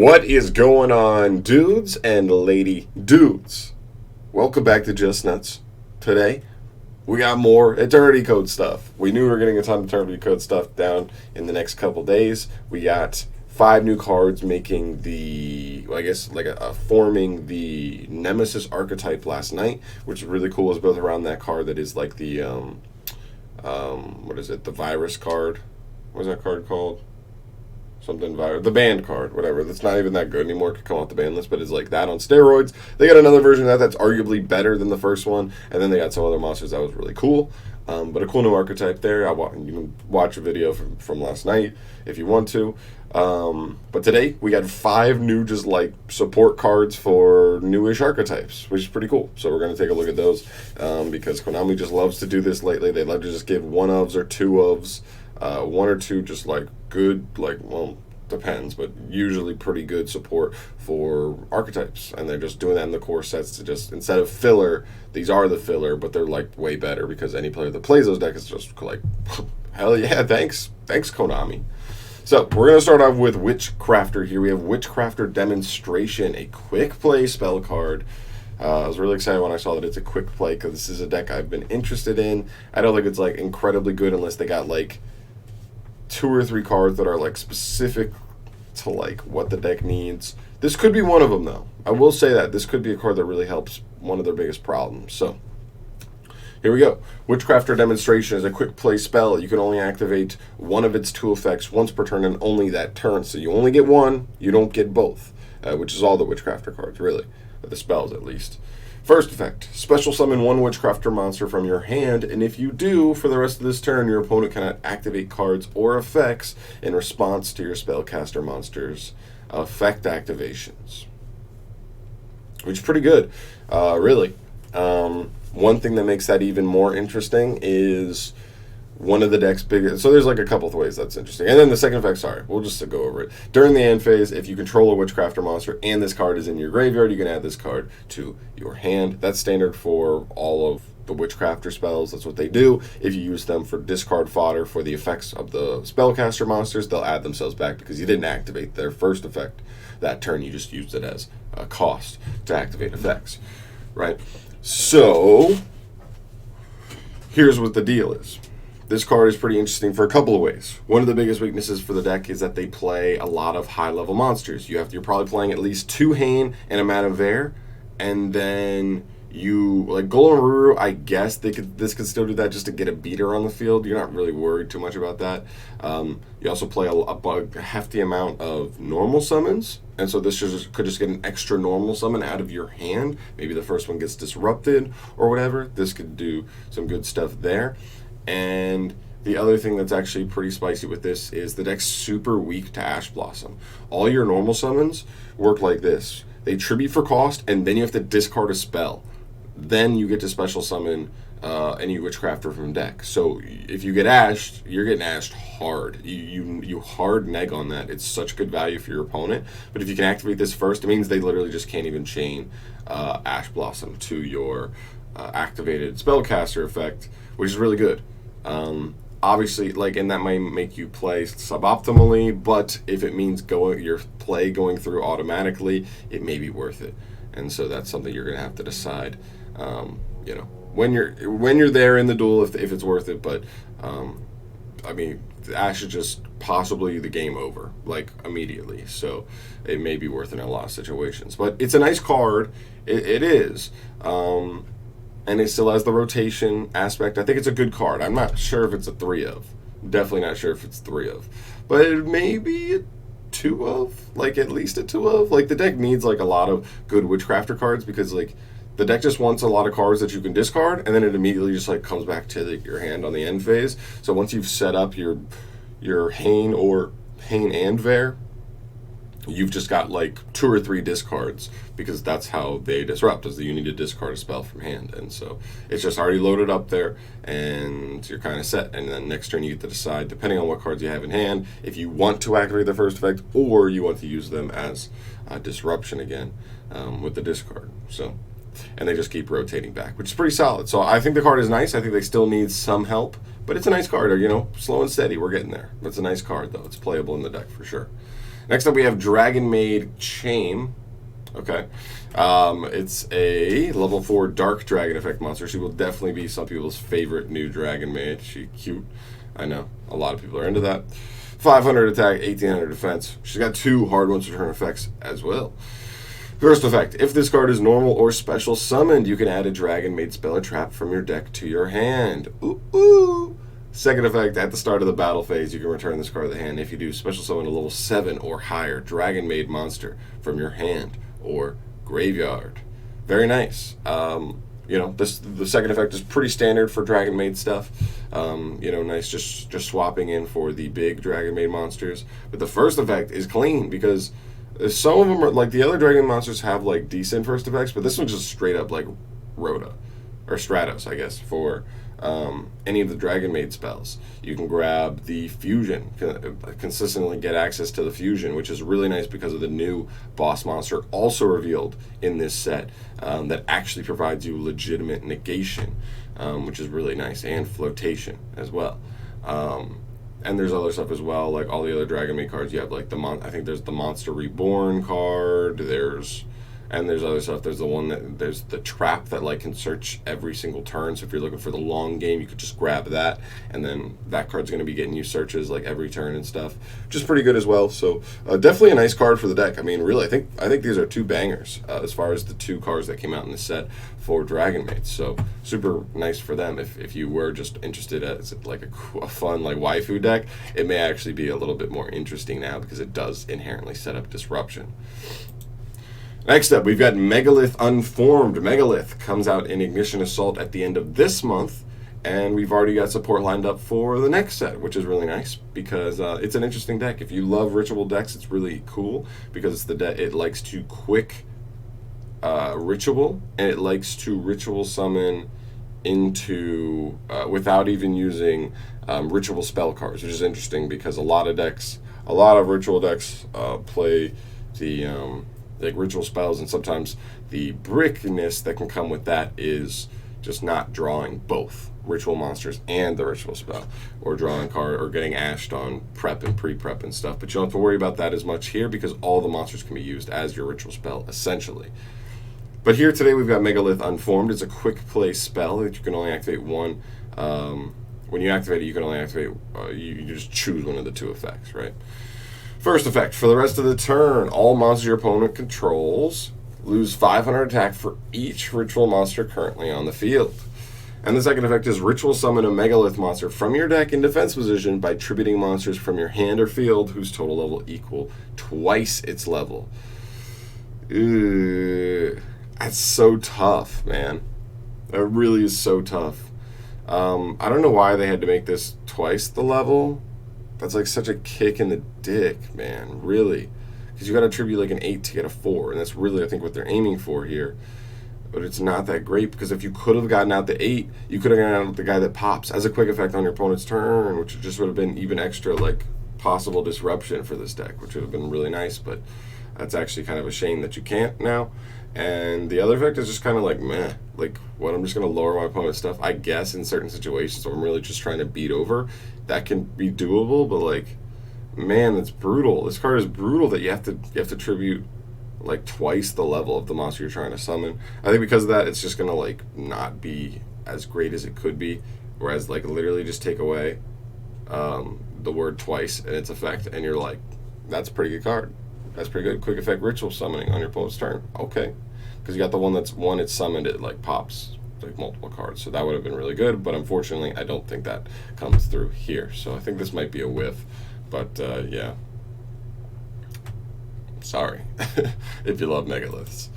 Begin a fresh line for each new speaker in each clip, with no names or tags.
What is going on, dudes and lady dudes? Welcome back to Just Nuts. Today, we got more Eternity Code stuff. We knew we were getting a ton of Eternity Code stuff down in the next couple days. We got 5 new cards making the, forming the Nemesis archetype last night, which is really cool. It's built around that card that is like the, the virus card. What's that card called? Something virus, the banned card, whatever. That's not even that good anymore. It could come off the ban list, but it's like that on steroids. They got another version of that that's arguably better than the first one, and then they got some other monsters that was really cool. But a cool new archetype there. You can watch a video from last night if you want to. But today we got 5 new just like support cards for newish archetypes, which is pretty cool. So we're going to take a look at those because Konami just loves to do this lately. They love to just give 1-ofs or 2-ofs. 1 or 2 just like good, depends, but usually pretty good support for archetypes, and they're just doing that in the core sets to just, instead of filler, these are the filler, but they're like way better because any player that plays those decks is just like, hell yeah, thanks Konami. So we're going to start off with Witchcrafter here. We have Witchcrafter Demonstration, a quick play spell card. I was really excited when I saw that it's a quick play because this is a deck I've been interested in. I don't think it's like incredibly good unless they got like 2 or 3 cards that are like specific to like what the deck needs. This could be one of them though. I will say that this could be a card that really helps one of their biggest problems. So here we go. Witchcrafter Demonstration is a quick play spell. You can only activate one of its 2 effects once per turn and only that turn. So you only get one, you don't get both, which is all the Witchcrafter cards really, the spells at least. First effect, special summon 1 Witchcrafter monster from your hand, and if you do, for the rest of this turn, your opponent cannot activate cards or effects in response to your spellcaster monster's effect activations. Which is pretty good, really. One thing that makes that even more interesting is one of the deck's biggest... So there's like a couple of ways that's interesting. And then the second effect, sorry, we'll just go over it. During the end phase, if you control a Witchcrafter monster and this card is in your graveyard, you can add this card to your hand. That's standard for all of the Witchcrafter spells. That's what they do. If you use them for discard fodder for the effects of the spellcaster monsters, they'll add themselves back because you didn't activate their first effect that turn. You just used it as a cost to activate effects, right? So here's what the deal is. This card is pretty interesting for a couple of ways. One of the biggest weaknesses for the deck is that they play a lot of high-level monsters. You're probably playing at least 2 Hain and a Manavare, and then you, like Golem Ruru, I guess this could still do that just to get a beater on the field. You're not really worried too much about that. You also play a hefty amount of normal summons, and so this could just get an extra normal summon out of your hand. Maybe the first one gets disrupted or whatever. This could do some good stuff there. And the other thing that's actually pretty spicy with this is the deck's super weak to Ash Blossom. All your normal summons work like this. They tribute for cost, and then you have to discard a spell. Then you get to special summon any Witchcrafter from deck. So if you get ashed, you're getting ashed hard. You hard neg on that. It's such good value for your opponent. But if you can activate this first, it means they literally just can't even chain Ash Blossom to your activated spellcaster effect, which is really good. Obviously, and that might make you play suboptimally, but if it means your play going through automatically, it may be worth it. And so that's something you're going to have to decide, when you're there in the duel, if it's worth it. But Ash is just possibly the game over, immediately. So it may be worth it in a lot of situations. But it's a nice card. It is. And it still has the rotation aspect. I think it's a good card. I'm not sure if it's a 3-of. Definitely not sure if it's 3-of. But it may be a 2-of. At least a 2-of. The deck needs, a lot of good Witchcrafter cards because, the deck just wants a lot of cards that you can discard, and then it immediately just, comes back to your hand on the end phase. So once you've set up your Hain or Hain and Vare, you've just got 2 or 3 discards because that's how they disrupt, is that you need to discard a spell from hand. And so it's just already loaded up there and you're kind of set. And then next turn you get to decide, depending on what cards you have in hand, if you want to activate the first effect or you want to use them as disruption again with the discard. And they just keep rotating back, which is pretty solid. So I think the card is nice. I think they still need some help, But it's a nice card, you know, slow and steady. We're getting there. It's a nice card, though. It's playable in the deck for sure. Next up, we have DRAGONMAID Chain. Okay. It's a level 4 Dark Dragon effect monster. She will definitely be some people's favorite new DRAGONMAID. She's cute. I know. A lot of people are into that. 500 attack, 1800 defense. She's got 2 hard ones return effects as well. First effect, if this card is normal or special summoned, you can add a DRAGONMAID spell or trap from your deck to your hand. Ooh, ooh. Second effect, at the start of the battle phase, you can return this card to the hand. If you do, special summon a level 7 or higher DRAGONMAID monster from your hand or graveyard. Very nice. You know, the second effect is pretty standard for DRAGONMAID stuff. You know, nice just swapping in for the big DRAGONMAID monsters. But the first effect is clean because some of them are, like, the other Dragon monsters have, like, decent first effects, but this one's just straight up, like, Rhoda. Or Stratos, I guess, for any of the DRAGONMAID spells. You can grab the Fusion, consistently get access to the Fusion, which is really nice because of the new boss monster also revealed in this set that actually provides you legitimate negation, which is really nice, and flotation as well. And there's other stuff as well, like all the other DRAGONMAID cards. You have like I think there's the Monster Reborn card. There's other stuff. There's the trap that like can search every single turn. So if you're looking for the long game, you could just grab that, and then that card's going to be getting you searches like every turn and stuff, which is pretty good as well. So definitely a nice card for the deck. I mean, really, I think these are 2 bangers as far as the 2 cards that came out in the set for DRAGONMAID. So super nice for them. If you were just interested as like a fun like waifu deck, it may actually be a little bit more interesting now because it does inherently set up disruption. Next up, we've got Megalith Unformed. Megalith comes out in Ignition Assault at the end of this month, and we've already got support lined up for the next set, which is really nice because it's an interesting deck. If you love ritual decks, it's really cool because it likes to quick ritual, and it likes to ritual summon into without even using ritual spell cards, which is interesting because a lot of ritual decks play the like ritual spells, and sometimes the brickness that can come with that is just not drawing both ritual monsters and the ritual spell, or drawing card or getting ashed on prep and pre-prep and stuff. But you don't have to worry about that as much here because all the monsters can be used as your ritual spell essentially. But here today we've got Megalith Unformed. It's a quick play spell that you can only activate one. When you activate it, you can only activate you just choose one of the 2 effects, right? First effect, for the rest of the turn, all monsters your opponent controls lose 500 attack for each ritual monster currently on the field. And the second effect is ritual summon a Megalith monster from your deck in defense position by tributing monsters from your hand or field whose total level equal twice its level. That's so tough, man. It really is so tough. I don't know why they had to make this twice the level. That's like such a kick in the dick, man, really. Because you got to attribute like an 8 to get a 4, and that's really, I think, what they're aiming for here. But it's not that great, because if you could have gotten out the 8, you could have gotten out the guy that pops as a quick effect on your opponent's turn, which just would have been even extra, like, possible disruption for this deck, which would have been really nice, but that's actually kind of a shame that you can't now. And the other effect is just kind of like, meh. Like, what, I'm just going to lower my opponent's stuff? I guess in certain situations where I'm really just trying to beat over, that can be doable, but, like, man, that's brutal. This card is brutal that you have to tribute, like, twice the level of the monster you're trying to summon. I think because of that, it's just going to, like, not be as great as it could be, whereas, like, literally just take away the word twice and its effect, and you're like, that's a pretty good card. That's pretty good. Quick effect ritual summoning on your opponent's turn. Okay. Because you got the one that's one it's summoned, it like pops like multiple cards. So that would have been really good, but unfortunately I don't think that comes through here. So I think this might be a whiff. But yeah. Sorry if you love Megaliths.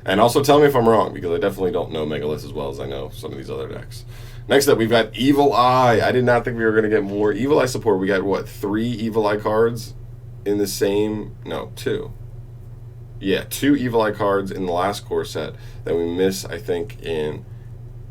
And also tell me if I'm wrong, because I definitely don't know Megaliths as well as I know some of these other decks. Next up, we've got Evil Eye. I did not think we were going to get more Evil Eye support. We got, what, 3 Evil Eye cards in the same... No, 2. Yeah, 2 Evil Eye cards in the last core set that we missed, I think, in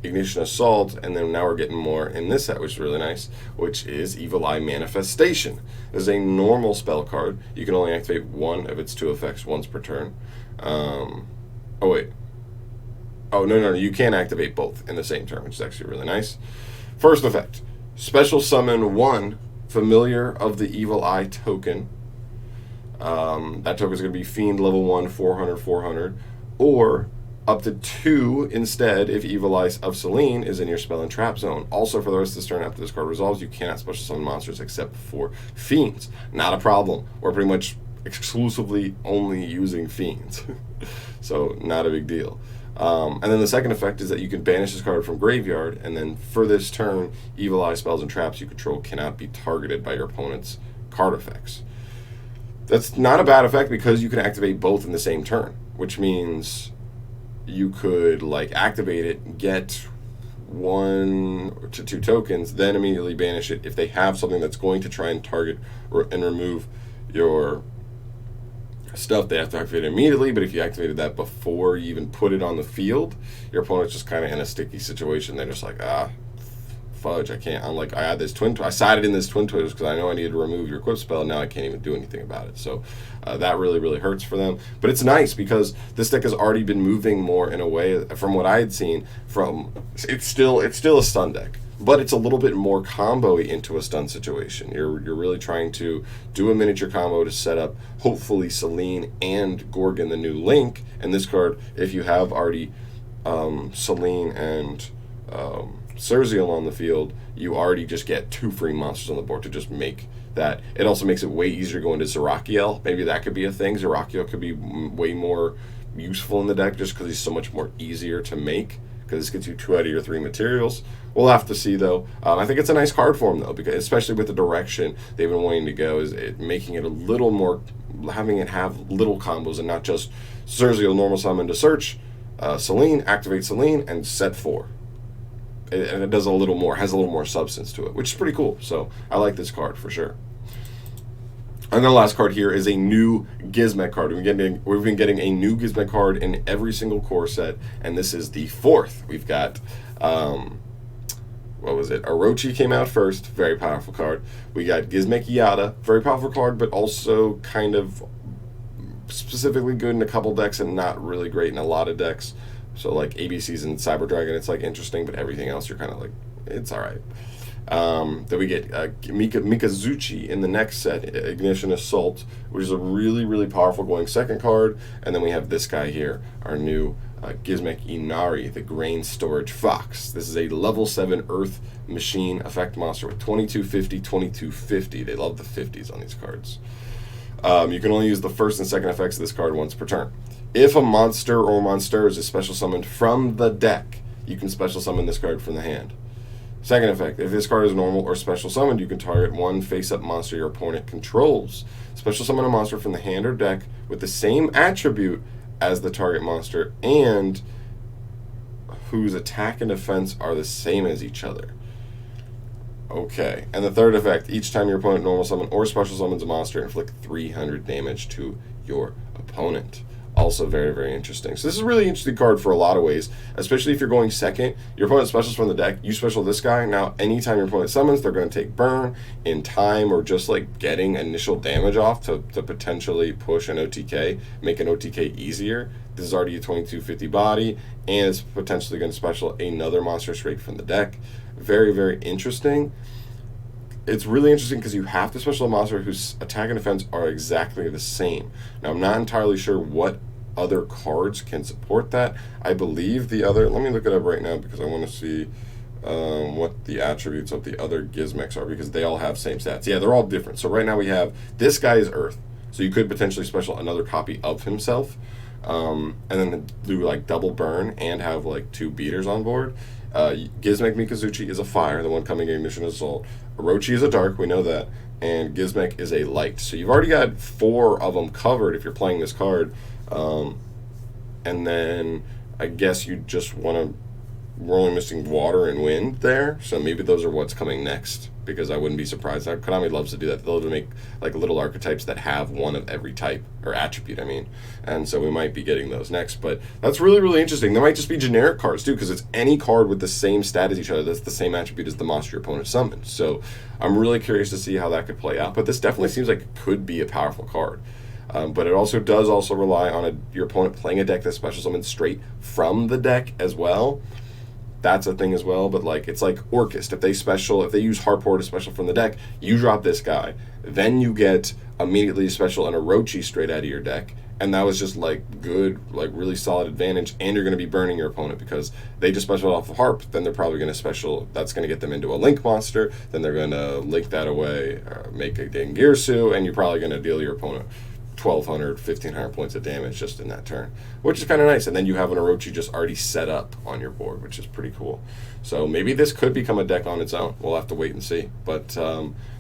Ignition Assault, and then now we're getting more in this set, which is really nice, which is Evil Eye Manifestation. This is a normal spell card. You can only activate one of its 2 effects once per turn. Oh, wait. Oh, no, you can activate both in the same turn, which is actually really nice. First effect. special summon 1 Familiar of the Evil Eye token. That token is going to be Fiend level 1, 400, 400. Or up to 2 instead if Evil Eye of Selene is in your spell and trap zone. Also, for the rest of this turn after this card resolves, you cannot special summon monsters except for Fiends. Not a problem. We're pretty much exclusively only using Fiends. So, not a big deal. And then the second effect is that you can banish this card from graveyard, and then for this turn, Evil Eye spells and traps you control cannot be targeted by your opponent's card effects. That's not a bad effect because you can activate both in the same turn, which means you could like activate it, get 1 to 2 tokens, then immediately banish it if they have something that's going to try and target and remove your stuff. They have to activate it immediately, but if you activated that before you even put it on the field, your opponent's just kind of in a sticky situation. They're just like, fudge, I can't. I'm like, I had this I sided in this Twin Twitters because I know I needed to remove your equip spell, and now I can't even do anything about it. So that really, really hurts for them. But it's nice because this deck has already been moving more in a way, from what I had seen, it's still a stun deck, but it's a little bit more combo-y into a stun situation. You're really trying to do a miniature combo to set up, hopefully, Selene and Gorgon, the new Link. And this card, if you have already Selene and Cerziel on the field, you already just get 2 free monsters on the board to just make that. It also makes it way easier going to Zerakiel. Maybe that could be a thing. Zerakiel could be way more useful in the deck just because he's so much more easier to make, because this gets you 2 out of your 3 materials. We'll have to see, though. I think it's a nice card for him, though, because especially with the direction they've been wanting to go, is it making it a little more, having it have little combos and not just Cerziel normal summon to search, Selene, activate Selene, and set 4. And it does a little more, has a little more substance to it, which is pretty cool. So I like this card for sure. And the last card here is a new GIZMEK card. We've been getting a new GIZMEK card in every single core set, and this is the 4th. We've got, what was it? Orochi came out first, very powerful card. We got GIZMEK Yada, very powerful card, but also kind of specifically good in a couple decks and not really great in a lot of decks. So like ABCs and Cyber Dragon, it's like interesting, but everything else you're kind of like, it's all right. Then we get Mikazuchi in the next set, Ignition Assault, which is a really, really powerful going second card. And then we have this guy here, our new GIZMEK Inari, the Grain Storage Fox. This is a level 7 Earth Machine effect monster with 2250, 2250. They love the 50s on these cards. You can only use the first and second effects of this card once per turn. If a monster or monsters is special summoned from the deck, you can special summon this card from the hand. Second effect, if this card is normal or special summoned, you can target 1 face-up monster your opponent controls. Special summon a monster from the hand or deck with the same attribute as the target monster and whose attack and defense are the same as each other. Okay, and the third effect, each time your opponent normal summon or special summons a monster, inflict 300 damage to your opponent. Also very, very interesting. So this is a really interesting card for a lot of ways, especially if you're going second. Your opponent specials from the deck, you special this guy. Now, anytime your opponent summons, they're going to take burn in time or just like getting initial damage off to potentially push an OTK, make an OTK easier. This is already a 2250 body, and it's potentially going to special another monster straight from the deck. Very, very interesting. It's really interesting because you have to special a monster whose attack and defense are exactly the same. Now, I'm not entirely sure what other cards can support that. I believe the other, let me look it up right now because I want to see what the attributes of the other GIZMEKs are, because they all have same stats. Yeah, they're all different. So right now we have, this guy is Earth, so you could potentially special another copy of himself, and then do like double burn and have like 2 beaters on board. GIZMEK Mikazuchi is a fire, the one coming in Ignition Assault. Orochi is a dark, we know that, and GIZMEK is a light. So you've already got 4 of them covered if you're playing this card. And then I guess you just want to, we're only missing water and wind there, so maybe those are what's coming next, because I wouldn't be surprised. Konami loves to do that. They'll make like little archetypes that have one of every type, or attribute, I mean. And so we might be getting those next. But that's really, really interesting. There might just be generic cards, too, because it's any card with the same stat as each other that's the same attribute as the monster your opponent summons. So I'm really curious to see how that could play out. But this definitely seems like it could be a powerful card. But it also does rely on your opponent playing a deck that special summons straight from the deck as well. that's a thing as well. But like, it's like Orcust. If they use Harport as special from the deck, you drop this guy, then you get immediately a special and Orochi straight out of your deck. And that was just like good, like really solid advantage. And you're going to be burning your opponent because they just special off of Harp. Then they're probably going to special. That's going to get them into a Link monster. Then they're going to link that away, make a Dengirsu, and you're probably going to deal your opponent 1,200, 1,500 points of damage just in that turn, which is kind of nice. And then you have an Orochi just already set up on your board, which is pretty cool. So maybe this could become a deck on its own. We'll have to wait and see. But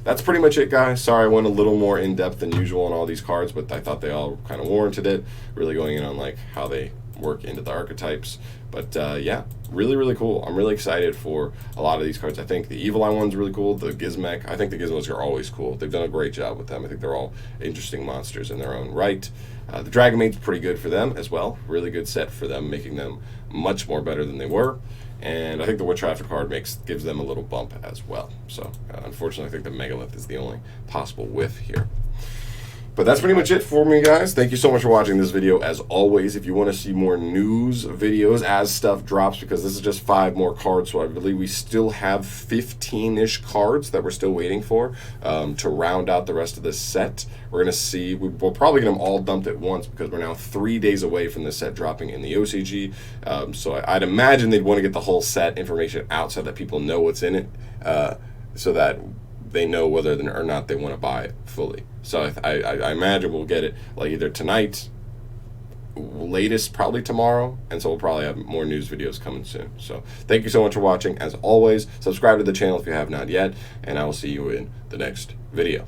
that's pretty much it, guys. Sorry I went a little more in-depth than usual on all these cards, but I thought they all kind of warranted it, really going in on like how they work into the archetypes. But yeah, really, really cool. I'm really excited for a lot of these cards. I think the Evil Eye one's really cool. The GIZMEK, I think the Gizmos are always cool. They've done a great job with them. I think they're all interesting monsters in their own right. The DRAGONMAID's pretty good for them as well. Really good set for them, making them much more better than they were. And I think the Witchcraft card gives them a little bump as well. So unfortunately, I think the Megalith is the only possible whiff here. But that's pretty much it for me, guys. Thank you so much for watching this video. As always, if you want to see more news videos as stuff drops, because this is just 5 more cards, so I believe we still have 15-ish cards that we're still waiting for to round out the rest of this set. We're going to see, we'll probably get them all dumped at once because we're now 3 days away from the set dropping in the OCG. So I'd imagine they'd want to get the whole set information out so that people know what's in it, so that they know whether or not they want to buy it fully. So I imagine we'll get it like either tonight, latest probably tomorrow, and so we'll probably have more news videos coming soon. So thank you so much for watching. As always, subscribe to the channel if you have not yet, and I will see you in the next video.